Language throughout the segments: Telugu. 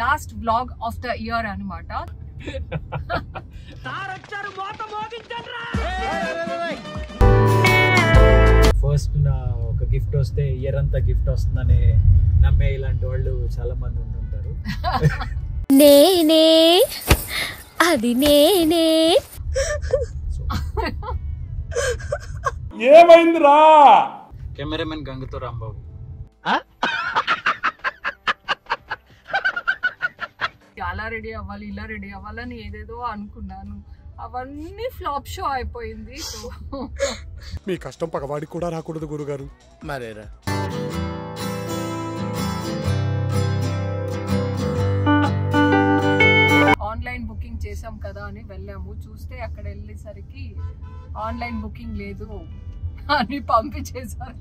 Last vlog of the year అన్నమాట. ఫస్ట్ ఒక గిఫ్ట్ వస్తే ఇయర్ అంతా గిఫ్ట్ వస్తుందని నమ్మే ఇలాంటి వాళ్ళు చాలా మంది ఉంటారు. నేనే అది నేనే. ఏమైందిరా? కెమెరామెన్ గంగతో రాంబాబు. అలా రెడీ అవ్వాలి, ఇలా రెడీ అవ్వాలని ఏదేదో అనుకున్నాను. అవన్నీ ఫ్లాప్ షో అయిపోయింది. మీ కష్టం పగవాడికి కూడా రాకూడదు గురుగారు. మరేరా ఆన్లైన్ బుకింగ్ చేసాం కదా అని వెళ్ళాము. చూస్తే అక్కడ వెళ్ళేసరికి ఆన్లైన్ బుకింగ్ లేదు అని పంపించేశారు.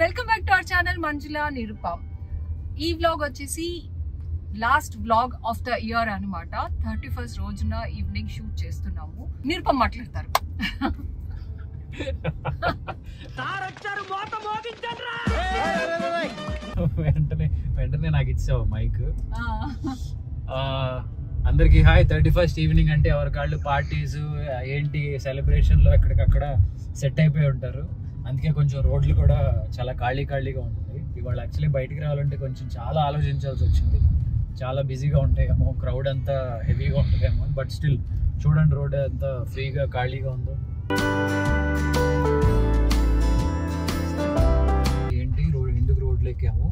Welcome back to our channel Manjula Nirupam. ఈ వ్లాగ్ వచ్చేసి last vlog of the year అన్నమాట. 31st రోజున ఈవినింగ్ షూట్ చేస్తున్నాము. నిరుపమ్ మాట్లాడతారు. వెంటనే నాకు ఇచ్చావు మైక్. అందరికి హాయ్. 31st ఈవినింగ్ అంటే ఎవరి కాళ్ళు పార్టీస్ ఏంటి సెలబ్రేషన్ లో ఎక్కడికక్కడ సెట్ అయిపోయి ఉంటారు. అందుకే కొంచెం రోడ్లు కూడా చాలా ఖాళీగా ఉంటుంది. ఇవాళ యాక్చువల్లీ బయటికి రావాలంటే కొంచెం చాలా ఆలోచించాల్సి వచ్చింది. చాలా బిజీగా ఉంటాయేమో, క్రౌడ్ అంతా హెవీగా ఉంటుందేమో. బట్ స్టిల్ చూడండి రోడ్ అంతా ఫ్రీగా ఖాళీగా ఉందో. ఏంటి ఎందుకు రోడ్లు ఎక్కాము,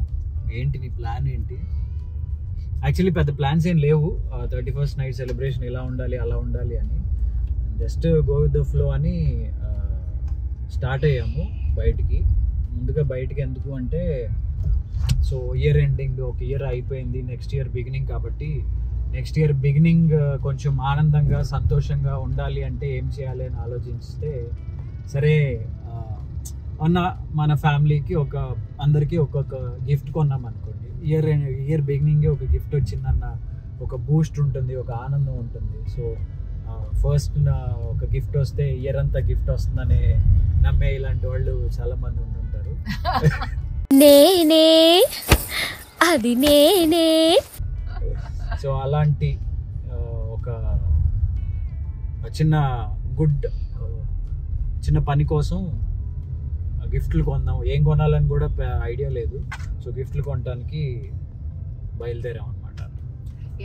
ఏంటి నీ ప్లాన్ ఏంటి? యాక్చువల్లీ పెద్ద ప్లాన్స్ ఏం లేవు. 31st నైట్ సెలబ్రేషన్ ఇలా ఉండాలి అలా ఉండాలి అని, just go with the flow అని స్టార్ట్ అయ్యాము బయటికి. ముందుగా బయటికి ఎందుకు అంటే, సో ఇయర్ ఎండింగ్, ఒక ఇయర్ అయిపోయింది, నెక్స్ట్ ఇయర్ బిగినింగ్ కాబట్టి నెక్స్ట్ ఇయర్ బిగినింగ్ కొంచెం ఆనందంగా సంతోషంగా ఉండాలి అంటే ఏం చేయాలి అని ఆలోచిస్తే, సరే మన ఫ్యామిలీకి అందరికీ ఒక్కొక్క గిఫ్ట్ కొన్నాం అనుకోండి. ఇయర్ బిగినింగే ఒక గిఫ్ట్ వచ్చిందన్న ఒక బూస్ట్ ఉంటుంది, ఒక ఆనందం ఉంటుంది. సో ఫస్ట్ ఒక గిఫ్ట్ వస్తే ఇయర్ అంతా గిఫ్ట్ వస్తుందని నమ్మే ఇలాంటి వాళ్ళు చాలా మంది ఉంటారు. నేనే అది నేనే. సో అలాంటి ఒక చిన్న పని కోసం గిఫ్ట్లు కొందాం. ఏం కొనాలని కూడా ఐడియా లేదు. సో గిఫ్ట్లు కొనడానికి బయలుదేరాం అనమాట.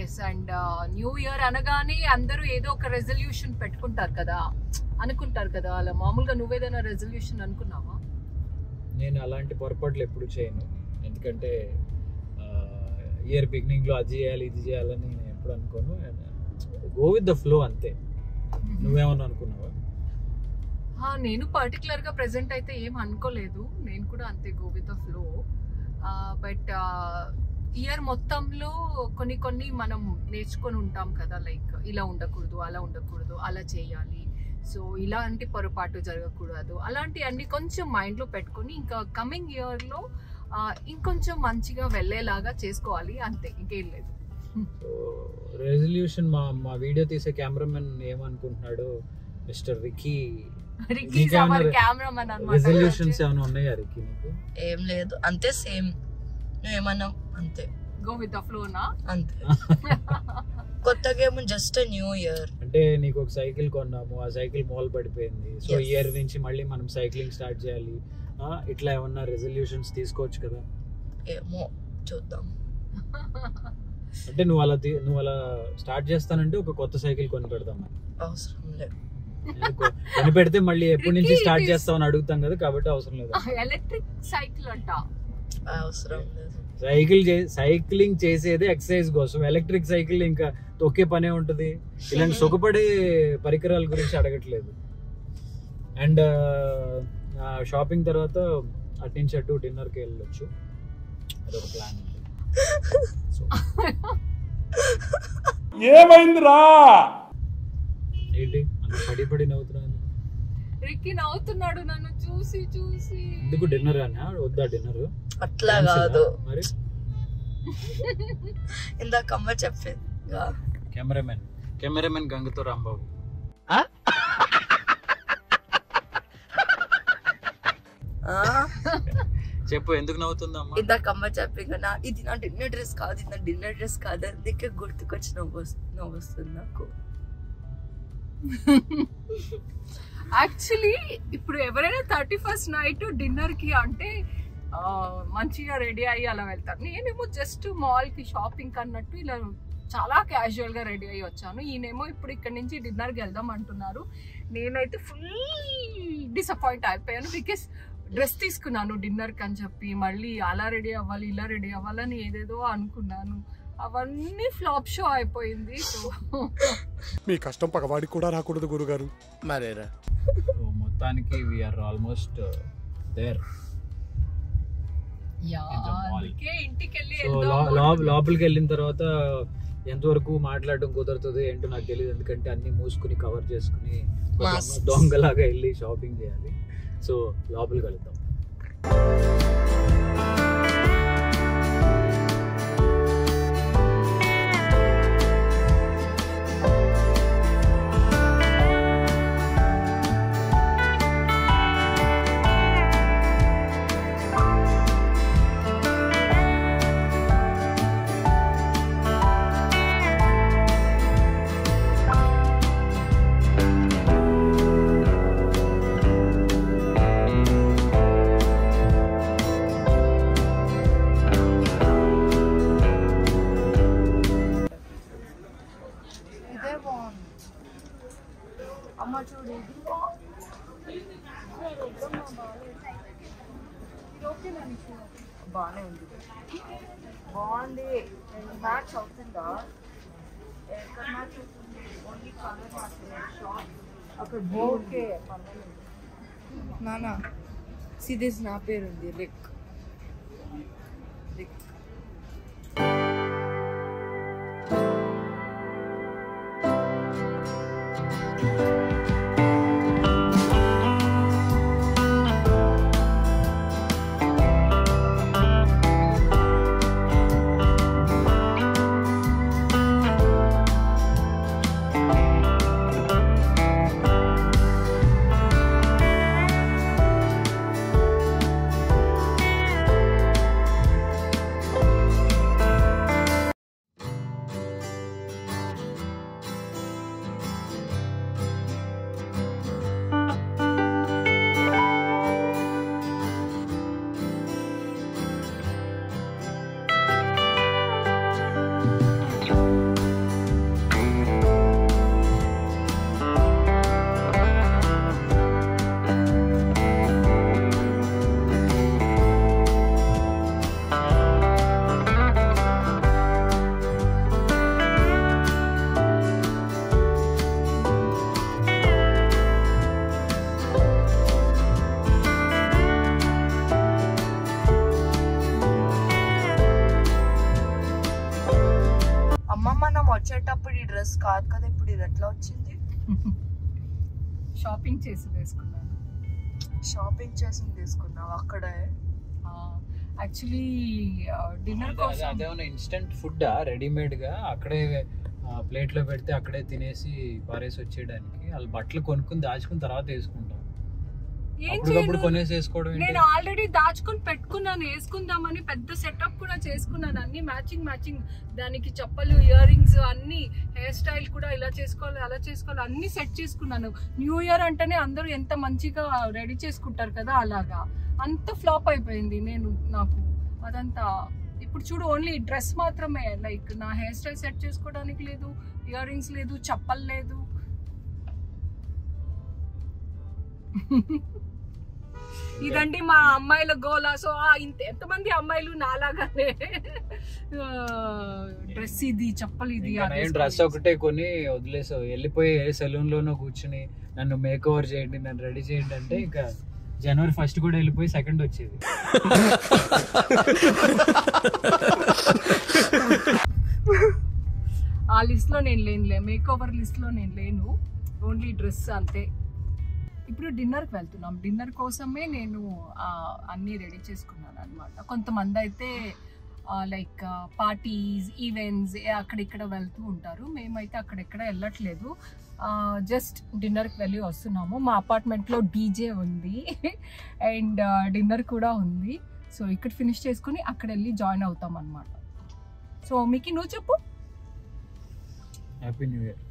ఎస్, అండ్ న్యూ ఇయర్ అనగానే అందరూ ఏదో ఒక రెజల్యూషన్ పెట్టుకుంటారు కదా, అనుకుంటారు కదా. అలా మామూలుగా నువ్వేదైనా రెజల్యూషన్ అనుకున్నావా? నేను అలాంటి పొరపాట్లు ఎప్పుడు చేయను. ఎందుకంటే ఇయర్ బిగినింగ్ లో అది చేయాలి ఇది చేయాలని నేను ఎప్పుడు అనుకోను. గో విత్ ద ఫ్లో అంతే. నువ్వేమన్నా అనుకున్నావా? నేను పర్టికులర్ గా ప్రెసెంట్ అయితే ఏం అనుకోలేదు. నేను కూడా అంతే, go with the flow. But year మొత్తంలో కొన్ని మనం నేర్చుకొని ఉంటాం కదా, లైక్ ఇలా ఉండకూడదు, అలా ఉండకూడదు, అలా చేయాలి, సో ఇలాంటి పొరపాటు జరగకూడదు, అలాంటి అన్ని కొంచెం మైండ్లో పెట్టుకొని ఇంకా కమింగ్ ఇయర్లో ఇంకొంచెం మంచిగా వెళ్ళేలాగా చేసుకోవాలి, అంతే, ఇంకేం లేదు. రెజల్యూషన్ మా వీడియో తీసే కెమెరామెన్ ఏమనుకుంటున్నాడు, మిస్టర్ రికీ కెమెరామెన్ అన్నమాట. రెజల్యూషన్స్ ఏమైనా ఉన్నాయా రికీ నీకు? ఏం లేదు, అంతే సేమ్ నువ్వేమన్నావు అంతే. గో విత్ ద ఫ్లో నా అంతే. కొత్తగా ఏమో జస్ట్ న్యూ ఇయర్ అంటే నీకు ఒక సైకిల్ కొన్నాము, ఆ సైకిల్ మోల్ పడిపోయింది. సో ఇయర్ నుంచి మళ్ళీ మనం సైక్లింగ్ స్టార్ట్ చేయాలి. ఇట్లా ఏమన్నా రెజల్యూషన్స్ తీసుకోవచ్చు కదా? ఏమో చూద్దాం. అంటే నువ్వు అలా స్టార్ట్ చేస్తానంటే ఒక కొత్త సైకిల్ కొని పెడతాం. అవసరం లేదు, కొని పెడితే మళ్ళీ ఎప్పటి నుంచి స్టార్ట్ చేస్తామని అడుగుతాం కదా, కాబట్టి అవసరం లేదు. ఎలక్ట్రిక్ సైకిల్ అంట, అవసరం లేదు. సైక్లింగ్ చేసేది ఎక్సర్సైజ్ కోసం, ఎలక్ట్రిక్ సైకిల్ ఇంకా తొక్కే పనే ఉంటుంది. ఇలాంటి సుఖపడే పరికరాల గురించి అడగట్లేదు. అండ్ షాపింగ్ తర్వాత అటు నుంచి అటు డిన్నర్కి వెళ్ళొచ్చు, అదొక ప్లాన్ ఉంది. సో ఏమైందిరా? ఏంటి అంత పడి నవ్వుతున్నాను? రిక్కీ నవ్వుతున్నాడు నన్ను చూసి చూసి. ఎందుకు డిన్నర్ అన్నా? వద్దా డిన్నర్? అట్లా కాదు, మరి ఇందాక అమ్మ చెప్పేది. కెమెరామెన్ గంగతో రాంబాబు. చెప్పు, ఎందుకు నవ్వుతుందమ్మా? ఇందాక అమ్మ చెప్పి కదా, ఇది నా డిన్నర్ డ్రెస్ కాదు, ఇది నా డిన్నర్ డ్రెస్ కాదు, అందుకే గుర్తుకొచ్చి నవ్వు వస్తుంది నాకు. యాక్చువల్లీ ఇప్పుడు ఎవరైనా 31st నైట్ డిన్నర్ కి అంటే మంచిగా రెడీ అయ్యి అలా వెళ్తారు. నేనేమో జస్ట్ మాల్ కి షాపింగ్ అన్నట్టు ఇలా చాలా క్యాజువల్ గా రెడీ అయ్యి వచ్చాను. ఈయనేమో ఇప్పుడు ఇక్కడ నుంచి డిన్నర్ కి వెళ్దాం అంటున్నారు. నేనైతే ఫుల్ డిసప్పాయింట్ అయిపోయాను. బికాస్ డ్రెస్ తీసుకున్నాను డిన్నర్ కి అని చెప్పి, మళ్ళీ అలా రెడీ అవ్వాలి ఇలా రెడీ అవ్వాలని ఏదేదో అనుకున్నాను. అవన్నీ ఫ్లాప్ షో అయిపోయింది. సో మీ కష్టం పగవాడికి కూడా రాకూడదు గురుగారు. మరేరా మొత్తానికి వీఆర్ ఆల్మోస్ట్ దేర్. ఇంటికి వెళ్ళి లోపలికి వెళ్ళిన తర్వాత ఎంతవరకు మాట్లాడడం కుదరతుంది ఏంటో నాకు తెలియదు, ఎందుకంటే అన్ని మూసుకుని కవర్ చేసుకుని దొంగలాగా వెళ్ళి షాపింగ్ చేయాలి. సో లోపలికి వెళ్తాం. బాగానే ఉంది, బాగుంది. మ్యాచ్ అవుతుందా? ఎక్కడ మ్యాచ్ అవుతుంది? ఓన్లీ కలర్ మ్యాచ్ అక్కడ. ఓకే నానా, సిరీస్ నా పేరు ఉంది, రిక్. వచ్చేటప్పుడు ఈ డ్రెస్ కాదు కదా, ఇప్పుడు ఇది ఎట్లా వచ్చింది? షాపింగ్ చేసి వేసుకున్నాను. షాపింగ్ చేసి తీసుకున్నావు అక్కడే? యాక్చువల్లీ డిన్నర్ కోసం అదేమన్నా ఇన్స్టెంట్ ఫుడ్ రెడీమేడ్ గా అక్కడే ప్లేట్ లో పెడితే అక్కడే తినేసి పారేసి వచ్చేయడానికి. వాళ్ళు బట్టలు కొనుక్కుని దాచుకుని తర్వాత వేసుకుంటాం. నేను ఆల్రెడీ దాచుకొని పెట్టుకున్నాను, వేసుకుందామని పెద్ద సెటప్ కూడా చేసుకున్నాను. అన్ని మ్యాచింగ్ దానికి చెప్పలు, ఇయర్ రింగ్స్, అన్ని హెయిర్ స్టైల్ కూడా ఇలా చేసుకోవాలి అలా చేసుకోవాలి అన్ని సెట్ చేసుకున్నాను. న్యూ ఇయర్ అంటేనే అందరూ ఎంత మంచిగా రెడీ చేసుకుంటారు కదా, అలాగా అంత ఫ్లాప్ అయిపోయింది. నాకు అదంతా ఇప్పుడు చూడు, ఓన్లీ డ్రెస్ మాత్రమే. లైక్ నా హెయిర్ స్టైల్ సెట్ చేసుకోవడానికి లేదు, ఇయర్ రింగ్స్ లేదు, చెప్పలు లేదు. ఇదండి మా అమ్మాయిల గోలా. సో ఎంతమంది అమ్మాయిలు నాలాగానే డ్రెస్ ఇది, చెప్పలు ఇది, డ్రెస్ ఒకటే కొని వదిలేసావు, వెళ్ళిపోయి సెలూన్ లోనో కూర్చుని నన్ను మేక్ ఓవర్ చేయండి, నన్ను రెడీ చేయండి అంటే ఇంకా జనవరి 1st కూడా వెళ్ళిపోయి 2nd వచ్చేది. ఆ లిస్ట్లో నేను లేనులే, మేక్ ఓవర్ లిస్ట్లో నేను లేను, ఓన్లీ డ్రెస్ అంతే. ఇప్పుడు డిన్నర్కి వెళ్తున్నాం. డిన్నర్ కోసమే నేను అన్నీ రెడీ చేసుకున్నాను అనమాట. కొంతమంది అయితే లైక్ పార్టీస్, ఈవెంట్స్ అక్కడిక్కడ వెళ్తూ ఉంటారు. మేమైతే అక్కడెక్కడ వెళ్ళట్లేదు, జస్ట్ డిన్నర్కి వెళ్ళి వస్తున్నాము. మా అపార్ట్మెంట్లో డీజే ఉంది అండ్ డిన్నర్ కూడా ఉంది. సో ఇక్కడ ఫినిష్ చేసుకుని అక్కడ వెళ్ళి జాయిన్ అవుతాం అనమాట. సో మీకు నువ్వు చెప్పు. Happy new year.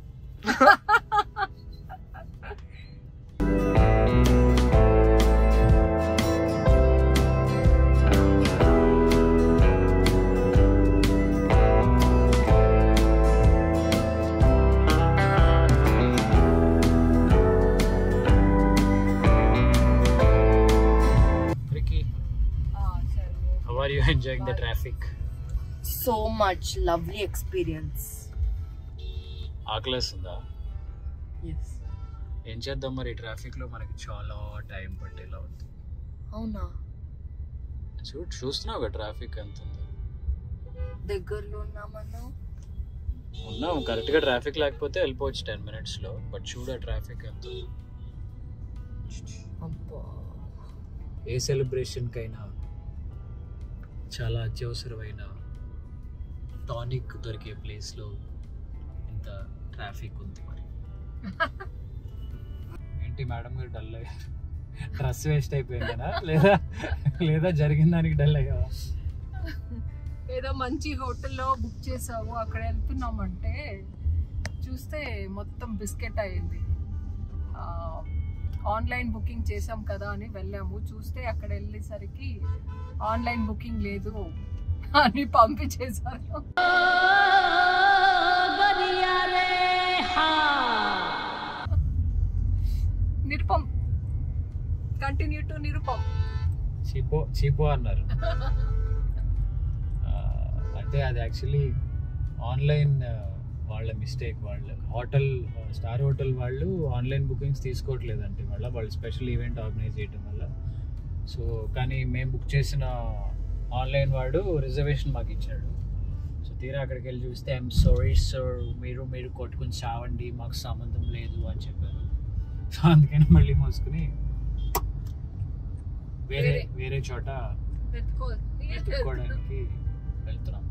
How are you enjoying the traffic? So much lovely experience. ఆకలేస్తుందా? Yes. ఏం చేద్దాం మరి, ట్రాఫిక్ లో మనకి చాలా టైం పట్టేలా ఉంది. అవునా? చూస్తున్నావు కదా ట్రాఫిక్ ఎంత ఉందో. దగ్గరలో ఉన్నామన్నా ఉన్నాం, కరెక్ట్ గా ట్రాఫిక్ లేకపోతే వెళ్ళిపోవచ్చు 10 minutes లో. బట్ చూడ ట్రాఫిక్ ఎంత ఉంది. అబ్బా, ఏ సెలబ్రేషన్ కైనా చాలా అత్యవసరమైన టానిక్ దొరికే ప్లేస్లో ఇంత ట్రాఫిక్ ఉంది. మరి ఏంటి మేడం గారు డల్ అయ్యారు? డ్రెస్ వేస్ట్ అయిపోయిందనా లేదా జరిగిన దానికి డల్ అయ్యావా? ఏదో మంచి హోటల్లో బుక్ చేసావు, అక్కడ వెళ్తున్నామంటే చూస్తే మొత్తం బిస్కెట్ అయ్యింది. ఆన్లైన్ బుకింగ్ చేసాం కదా అని వెళ్ళాము, చూస్తే అక్కడ వెళ్ళేసరికి ఆన్లైన్ బుకింగ్ లేదు అని పంపించేశారు. Nirupam, continue to Nirupam. చీపో అన్నారు. అంటే అది యాక్చువల్లీ ఆన్లైన్ వాళ్ళ మిస్టేక్. వాళ్ళ హోటల్, స్టార్ హోటల్ వాళ్ళు ఆన్లైన్ బుకింగ్స్ తీసుకోవట్లేదంటే వాళ్ళు స్పెషల్ ఈవెంట్ ఆర్గనైజ్ చేయడం వల్ల. సో కానీ మేము బుక్ చేసిన ఆన్లైన్ వాడు రిజర్వేషన్ మాకు ఇచ్చాడు. సో తీరా అక్కడికి వెళ్ళి చూస్తే ఐఎమ్ సారీ సార్, మీరు కొట్టుకుని చావండి, మాకు సంబంధం లేదు అని చెప్పారు. సో అందుకని మళ్ళీ మోసుకుని వేరే చోట వెతుక్కోవడానికి వెళ్తున్నాం.